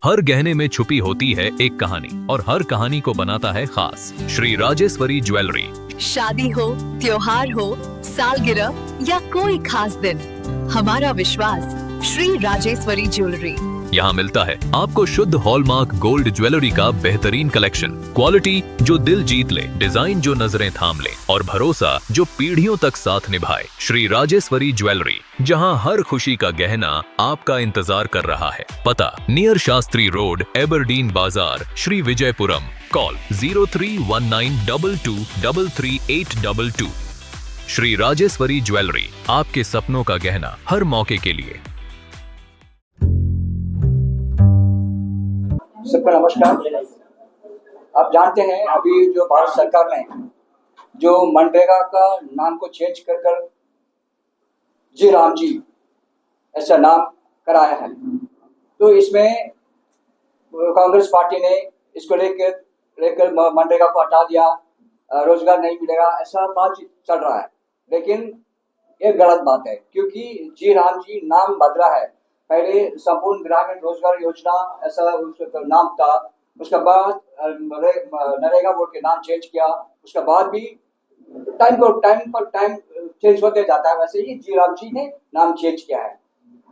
हर गहने में छुपी होती है एक कहानी और हर कहानी को बनाता है खास। श्री राजेश्वरी ज्वेलरी। शादी हो, त्योहार हो, सालगिरह या कोई खास दिन, हमारा विश्वास श्री राजेश्वरी ज्वेलरी। यहाँ मिलता है आपको शुद्ध हॉलमार्क गोल्ड ज्वेलरी का बेहतरीन कलेक्शन, क्वालिटी जो दिल जीत ले, डिजाइन जो नजरें थाम ले और भरोसा जो पीढ़ियों तक साथ निभाए। श्री राजेश्वरी ज्वेलरी, जहाँ हर खुशी का गहना आपका इंतजार कर रहा है। पता नियर शास्त्री रोड, एबरडीन बाजार, श्री विजयपुरम। कॉल 031922333822। श्री राजेश्वरी ज्वेलरी, आपके सपनों का गहना हर मौके के लिए। सबको नमस्कार। आप जानते हैं अभी जो भारत सरकार ने जो मनरेगा का नाम को चेंज कर कर जी राम जी ऐसा नाम कराया है, तो इसमें कांग्रेस पार्टी ने इसको लेकर मनरेगा को हटा दिया, रोजगार नहीं मिलेगा, ऐसा बात चल रहा है। लेकिन ये गलत बात है, क्योंकि जी राम जी नाम बदला है। पहले संपूर्ण ग्रामीण रोजगार योजना ऐसा उसका नाम था, उसके बाद नरेगा बोर्ड के नाम चेंज किया, उसके बाद भी टाइम चेंज होते जाता है। वैसे ही जी राम जी ने नाम चेंज किया है।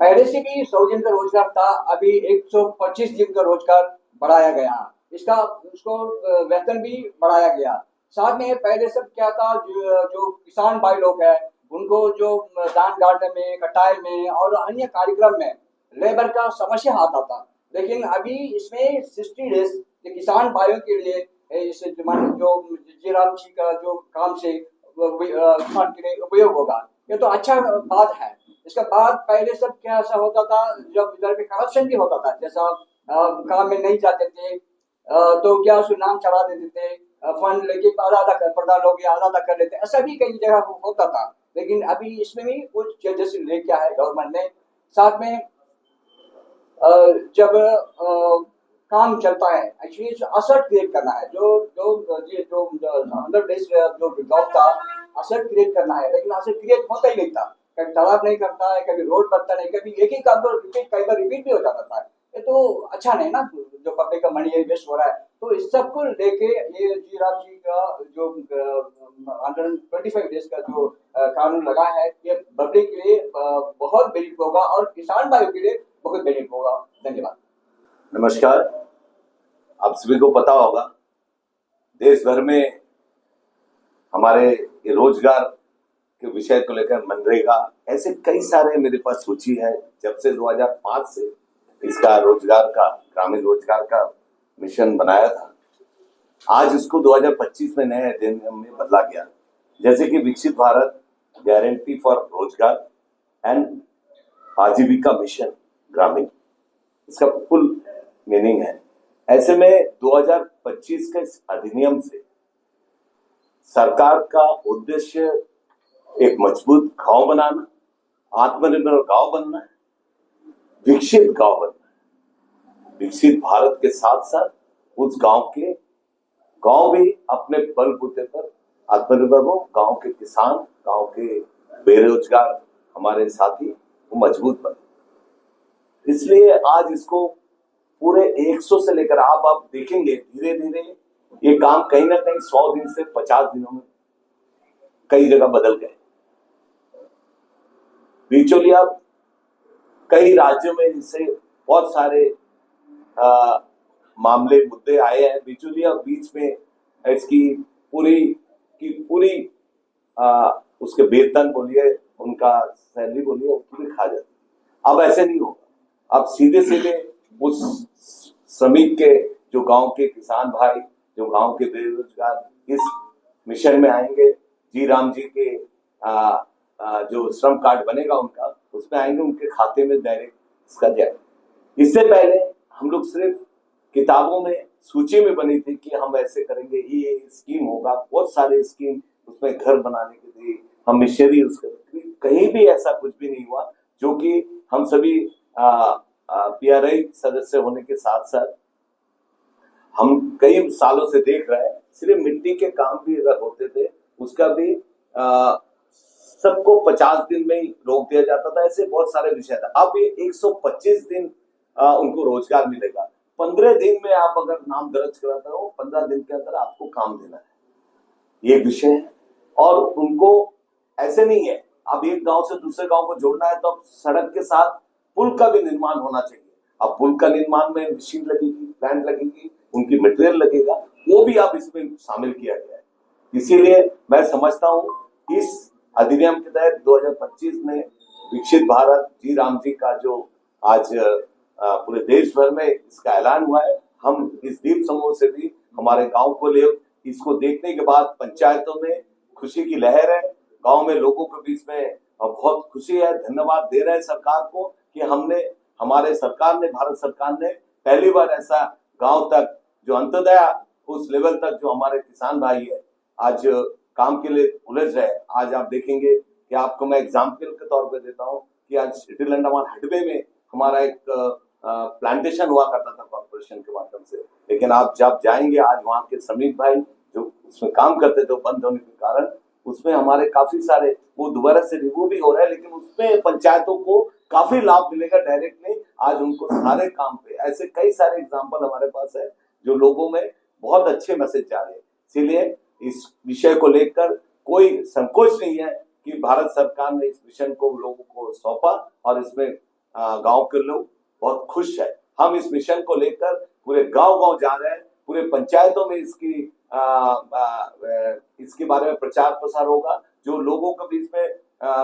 पहले से भी 100 दिन का रोजगार था, अभी 125 दिन का रोजगार बढ़ाया गया, उसको वेतन भी बढ़ाया गया। साथ में पहले सब क्या था, जो किसान भाई लोग हैं उनको जो धान गाड़ने में, कटाई में और अन्य कार्यक्रम में लेबर का समस्या आता था। लेकिन अभी इसमें 60 डेज किसान भाइयों के लिए इस जो जी राम जी का जो काम से किसान के लिए उपयोग होगा, ये तो अच्छा बात है। इसके बाद पहले सब क्या ऐसा होता था, जब इधर पे करप्शन भी होता था, जैसा काम में नहीं जाते थे तो क्या उसको नाम चढ़ा देते थे, फंड लेके आधा प्रधान लोग आधा कर लेते, ऐसा भी कई जगह होता था। लेकिन अभी इसमें भी कुछ चेंजेस लेके आया है गवर्नमेंट ने। साथ में जब काम चलता है, एक्चुअली असर क्रिएट करना है, जो 100 डेज जो जॉब था, असर क्रिएट करना है, लेकिन असर क्रिएट होता ही नहीं था। कभी तालाब नहीं करता है, कभी रोड बनता नहीं, कभी एक ही काम कई बार रिपीट भी हो जाता था। ये तो अच्छा नहीं ना, जो पब्लिक का मनी वेस्ट हो रहा है। तो इस सब को लेके ये जी राम जी का जो 125 डेज का जो कानून लगा है, ये पब्लिक के लिए बहुत बेनिफिट होगा और किसान भाइयों के लिए बहुत बेनिफिट होगा। धन्यवाद। नमस्कार। आप सभी को पता होगा, देश भर में हमारे ये रोजगार के विषय को लेकर मनरेगा, ऐसे कई सारे मेरे पास सूची है। जब से 2005 से इसका रोजगार का, ग्रामीण रोजगार का मिशन बनाया था, आज इसको 2025 में नए अधिनियम में बदला गया। जैसे कि विकसित भारत, गारंटी फॉर रोजगार एंड आजीविका मिशन ग्रामीण, इसका फुल मीनिंग है। ऐसे में 2025 के इस अधिनियम से सरकार का उद्देश्य एक मजबूत गांव बनाना, आत्मनिर्भर गांव बनना है, विकसित गांव बनना है। विकसित भारत के साथ साथ उस गांव भी अपने बलबूते पर आत्मनिर्भर हो, गांव के किसान, गांव के बेरोजगार हमारे साथी वो मजबूत बने। इसलिए आज इसको पूरे 100 से लेकर आप देखेंगे धीरे धीरे ये काम कहीं ना कहीं 100 दिन से 50 दिनों में कई जगह बदल गए। बिचौलिया कई राज्यों में इससे बहुत सारे मामले, मुद्दे आए हैं। बिचौलिया बीच में इसकी पूरी उसके वेतन बोलिए, उनका सैलरी बोलिए, वो पूरी खा जाती। अब ऐसे नहीं होगा। अब सीधे उस श्रमिक के, जो गांव के किसान भाई, जो गांव के बेरोजगार इस मिशन में आएंगे, जी राम जी के जो श्रम कार्ड बनेगा उनका, उसमें आएंगे, उनके खाते में डायरेक्ट इसका जाएगा। इससे पहले हम लोग सिर्फ किताबों में, सूची में बनी थी कि हम ऐसे करेंगे, ये स्कीम होगा, बहुत सारे स्कीम उसमें घर बनाने के लिए हम मिशनरी यूज करेंगे। कहीं भी ऐसा कुछ भी नहीं हुआ, जो कि हम सभी PRI सदस्य होने के साथ साथ हम कई सालों से देख रहे हैं। सिर्फ मिट्टी के काम भी अगर होते थे, उसका भी सबको 50 दिन में ही रोक दिया जाता था। ऐसे बहुत सारे विषय था। अब ये 125 दिन उनको रोजगार मिलेगा। 15 दिन में आप अगर नाम दर्ज कराते हो, 15 दिन के अंदर आपको काम देना है, ये विषय है। और उनको ऐसे नहीं है, अब एक गांव से दूसरे गांव को जोड़ना है तो अब सड़क के साथ पुल का भी निर्माण होना चाहिए। अब पुल का निर्माण में मशीन लगेगी, प्लांट लगेगी, उनकी मटेरियल लगेगा, वो भी अब इसमें शामिल किया गया है। इसीलिए मैं समझता हूँ इस अधिनियम के तहत 2025 में विकसित भारत जी राम जी का जो आज पूरे देश भर में इसका ऐलान हुआ है, हम इस दीप समूह से भी हमारे गांव को ले, इसको देखने के बाद पंचायतों में खुशी की लहर है, गांव में लोगों के बीच में बहुत खुशी है। धन्यवाद दे रहे हैं सरकार को कि हमारे सरकार ने, भारत सरकार ने पहली बार ऐसा गांव तक जो अंत्योदय उस लेवल तक जो हमारे किसान भाई है आज काम के लिए उलझ रहे हैं। आज आप देखेंगे कि आपको मैं एग्जाम्पल के तौर पे देता हूँ कि आज लिटिल अंडमान हडवे में हमारा एक प्लांटेशन हुआ करता था कॉर्पोरेशन के माध्यम से, लेकिन आप जब जाएंगे आज वहाँ के समीप भाई जो उसमें काम करते थे बंद होने के कारण उसमें हमारे काफी सारे वो दोबारा से रिव्यू भी हो रहा है, लेकिन उसमें पंचायतों को काफी लाभ मिलेगा डायरेक्टली। आज उनको सारे काम पे ऐसे कई सारे एग्जाम्पल हमारे पास है जो लोगों में बहुत अच्छे मैसेज जा रहे हैं। इसीलिए इस विषय को लेकर कोई संकोच नहीं है कि भारत सरकार ने इस मिशन को लोगों को सौंपा और इसमें गांव के लोग बहुत खुश है। हम इस मिशन को लेकर पूरे गांव-गांव जा रहे हैं, पूरे पंचायतों में इसके बारे में प्रचार प्रसार होगा। जो लोगों के बीच में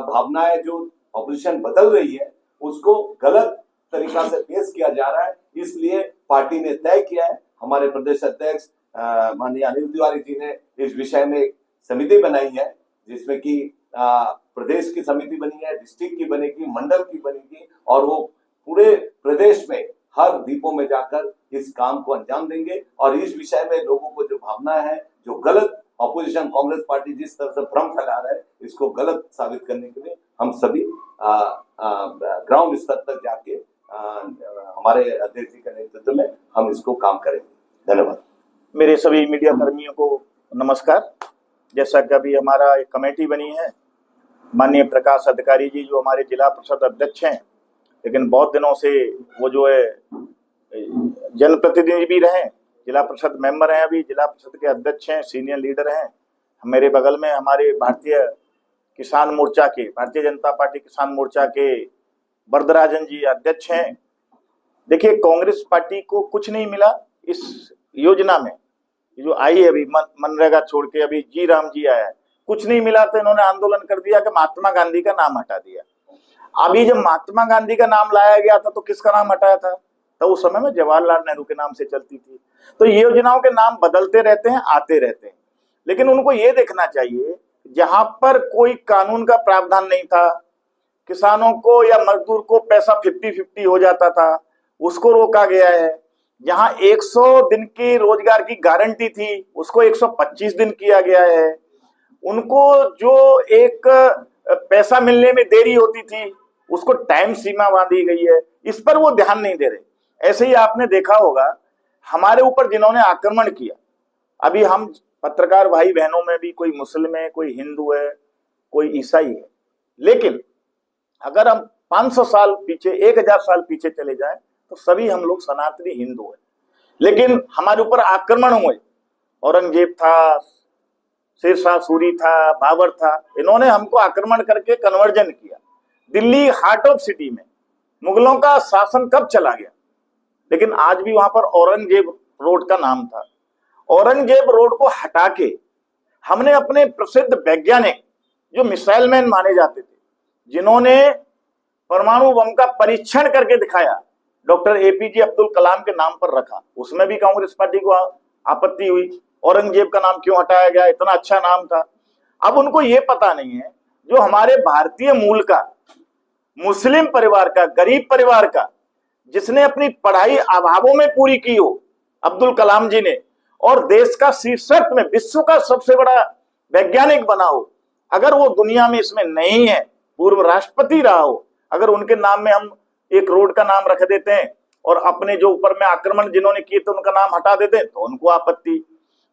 भावनाएं जो ऑपोजिशन बदल रही है उसको गलत तरीका से पेश किया जा रहा है, इसलिए पार्टी ने तय किया है, हमारे प्रदेश अध्यक्ष माननीय अनिल तिवारी जी ने इस विषय में एक समिति बनाई है जिसमें कि प्रदेश की समिति बनी है, डिस्ट्रिक्ट की बनेगी, मंडल की बनेगी और वो पूरे प्रदेश में हर द्वीपों में जाकर इस काम को अंजाम देंगे। और इस विषय में लोगों को जो भावना है, जो गलत ऑपोजिशन कांग्रेस पार्टी जिस तरह से भ्रम फैला रहा है, इसको गलत साबित करने के लिए हम सभी ग्राउंड स्तर तक जाके हमारे अध्यक्ष जी के नेतृत्व में हम इसको काम करेंगे। धन्यवाद। मेरे सभी मीडिया कर्मियों को नमस्कार। जैसा कि अभी हमारा एक कमेटी बनी है, माननीय प्रकाश अधिकारी जी जो हमारे जिला परिषद अध्यक्ष हैं, लेकिन बहुत दिनों से वो जो है जनप्रतिनिधि भी रहे, जिला परिषद मेंबर हैं, अभी जिला परिषद के अध्यक्ष हैं, सीनियर लीडर हैं। मेरे बगल में हमारे भारतीय किसान मोर्चा के, भारतीय जनता पार्टी किसान मोर्चा के वरदराजन जी अध्यक्ष हैं। देखिए, कांग्रेस पार्टी को कुछ नहीं मिला इस योजना में, जो आई है अभी मनरेगा छोड़ के, अभी जी राम जी आया है, कुछ नहीं मिला तो इन्होंने आंदोलन कर दिया कि महात्मा गांधी का नाम हटा दिया। अभी जब महात्मा गांधी का नाम लाया गया था तो किसका नाम हटाया था? तो उस समय में जवाहरलाल नेहरू के नाम से चलती थी। तो ये योजनाओं के नाम बदलते रहते हैं, आते रहते हैं, लेकिन उनको ये देखना चाहिए जहां पर कोई कानून का प्रावधान नहीं था, किसानों को या मजदूर को पैसा 50-50 हो जाता था, उसको रोका गया है। जहां 100 दिन की रोजगार की गारंटी थी उसको 125 दिन किया गया है। उनको जो एक पैसा मिलने में देरी होती थी उसको टाइम सीमा बांधी गई है, इस पर वो ध्यान नहीं दे रहे। ऐसे ही आपने देखा होगा हमारे ऊपर जिन्होंने आक्रमण किया, अभी हम पत्रकार भाई बहनों में भी कोई मुस्लिम है, कोई हिंदू है, कोई ईसाई है, लेकिन अगर हम 500 साल पीछे, 1000 साल पीछे चले जाएं तो सभी हम लोग सनातनी हिंदू हैं। लेकिन हमारे ऊपर आक्रमण हुए, औरंगजेब था, शेरशाह सूरी था, बाबर था, इन्होंने हमको आक्रमण करके कन्वर्जन किया। दिल्ली हार्ट ऑफ सिटी में मुगलों का शासन कब चला गया, लेकिन आज भी वहां पर औरंगजेब रोड का नाम था। औरंगजेब रोड को हटा के हमने अपने प्रसिद्ध वैज्ञानिक जो मिसाइल मैन माने जाते थे, जिन्होंने परमाणु बम का परीक्षण करके दिखाया, डॉक्टर एपीजे अब्दुल कलाम के नाम पर रखा। उसमें भी कांग्रेस पार्टी को आपत्ति हुई, औरंगजेब का नाम क्यों हटाया गया, इतना अच्छा नाम था। अब उनको ये पता नहीं है जो हमारे भारतीय मूल का, मुस्लिम परिवार का, गरीब परिवार का, जिसने अपनी पढ़ाई अभावों में पूरी की हो, अब्दुल कलाम जी ने, और देश का शीर्षक में विश्व का सबसे बड़ा वैज्ञानिक बना हो, अगर वो दुनिया में इसमें नहीं है, पूर्व राष्ट्रपति रहा हो, अगर उनके नाम में हम एक रोड का नाम रख देते हैं और अपने जो ऊपर में आक्रमण जिन्होंने किए तो उनका नाम हटा देते हैं तो उनको आपत्ति।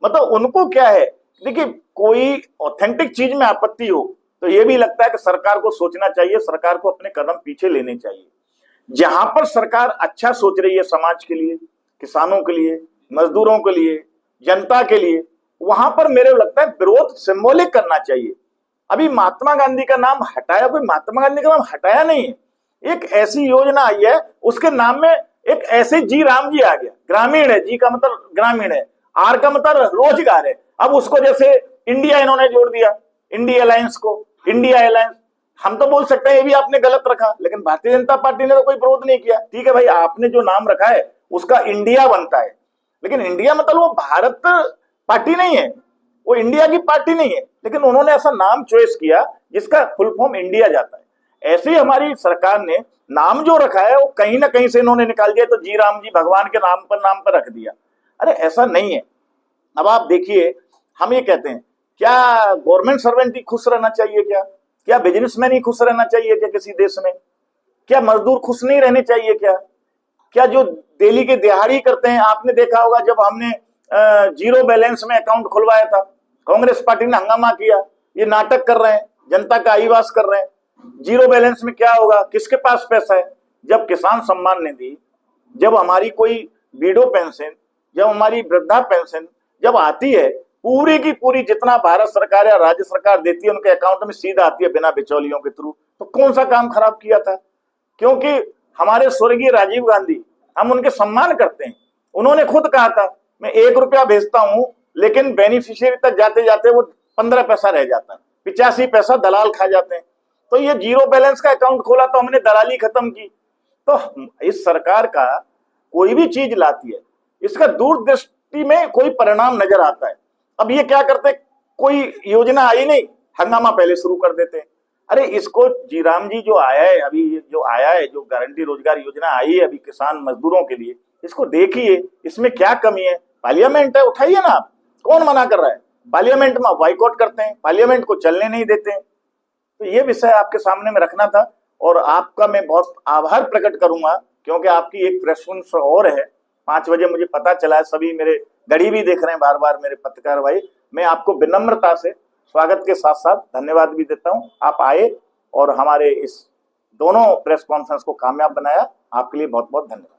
मतलब उनको क्या है, देखिए कोई ऑथेंटिक चीज में आपत्ति हो तो ये भी लगता है कि सरकार को सोचना चाहिए, सरकार को अपने कदम पीछे लेने चाहिए। जहां पर सरकार अच्छा सोच रही है समाज के लिए, किसानों के लिए, मजदूरों के लिए, जनता के लिए, वहां पर मेरे को लगता है विरोध सिंबॉलिक करना चाहिए। अभी महात्मा गांधी का नाम हटाया, कोई महात्मा गांधी का नाम हटाया नहीं है। एक ऐसी योजना आई है, उसके नाम में एक ऐसे जी राम जी आ गया। ग्रामीण है, जी का मतलब ग्रामीण है, आर का मतलब रोजगार है। अब उसको जैसे इंडिया इन्होंने जोड़ दिया, इंडिया अलायंस को, इंडिया अलायंस। हम तो बोल सकते हैं ये भी आपने गलत रखा, लेकिन भारतीय जनता पार्टी ने तो कोई विरोध नहीं किया। ठीक है भाई, आपने जो नाम रखा है उसका इंडिया बनता है, लेकिन इंडिया मतलब वो भारत पार्टी नहीं है, वो इंडिया की पार्टी नहीं है, लेकिन उन्होंने ऐसा नाम चॉइस किया जिसका फुल फॉर्म इंडिया जाता है। ऐसे ही हमारी सरकार ने नाम जो रखा है वो कहीं ना कहीं से इन्होंने निकाल दिया, तो जी राम जी भगवान के नाम पर रख दिया। अरे ऐसा नहीं है। अब आप देखिए, हम ये कहते हैं, क्या गवर्नमेंट सर्वेंट ही खुश रहना चाहिए? क्या बिजनेसमैन ही खुश रहना चाहिए क्या किसी देश में? क्या मजदूर खुश नहीं रहने चाहिए क्या जो डेली के दिहाड़ी करते हैं? आपने देखा होगा जब हमने जीरो बैलेंस में अकाउंट खुलवाया था, कांग्रेस पार्टी ने हंगामा किया, ये नाटक कर रहे हैं, जनता का अहिवास कर रहे हैं। जीरो बैलेंस में क्या होगा, किसके पास पैसा है? जब किसान सम्मान निधि, जब हमारी कोई विडो पेंशन, जब हमारी वृद्धा पेंशन जब आती है, पूरी की पूरी जितना भारत सरकार या राज्य सरकार देती है उनके अकाउंट में सीधा आती है बिना बिचौलियों के थ्रू। तो कौन सा काम खराब किया था? क्योंकि हमारे स्वर्गीय राजीव गांधी, हम उनके सम्मान करते हैं, उन्होंने खुद कहा था मैं 1 रुपया भेजता हूं, लेकिन बेनिफिशियरी तक जाते जाते वो 15 पैसा रह जाता है, 85 पैसा दलाल खा जाते हैं। तो ये जीरो बैलेंस का अकाउंट खोला तो हमने दलाली खत्म की। तो इस सरकार का कोई भी चीज लाती है, इसका दूरदृष्टि में कोई परिणाम नजर आता है। अब ये क्या करते, कोई योजना आई नहीं, हंगामा पहले शुरू कर देते हैं। अरे इसको जी राम जी जो आया है, अभी जो आया है, जो गारंटी रोजगार योजना आई है अभी किसान मजदूरों के लिए, इसको देखिए, इसमें क्या कमी है? पार्लियामेंट है, उठाइए ना आप, कौन मना कर रहा है? पार्लियामेंट में बाइकआउट करते हैं, पार्लियामेंट को चलने नहीं देते हैं। तो ये विषय आपके सामने में रखना था, और आपका मैं बहुत आभार प्रकट करूंगा, क्योंकि आपकी एक प्रेस कॉन्फ्रेंस और है 5 बजे, मुझे पता चला है, सभी मेरे घड़ी भी देख रहे हैं बार बार मेरे पत्रकार भाई। मैं आपको विनम्रता से स्वागत के साथ साथ धन्यवाद भी देता हूं, आप आए और हमारे इस दोनों प्रेस कॉन्फ्रेंस को कामयाब बनाया। आपके लिए बहुत बहुत धन्यवाद।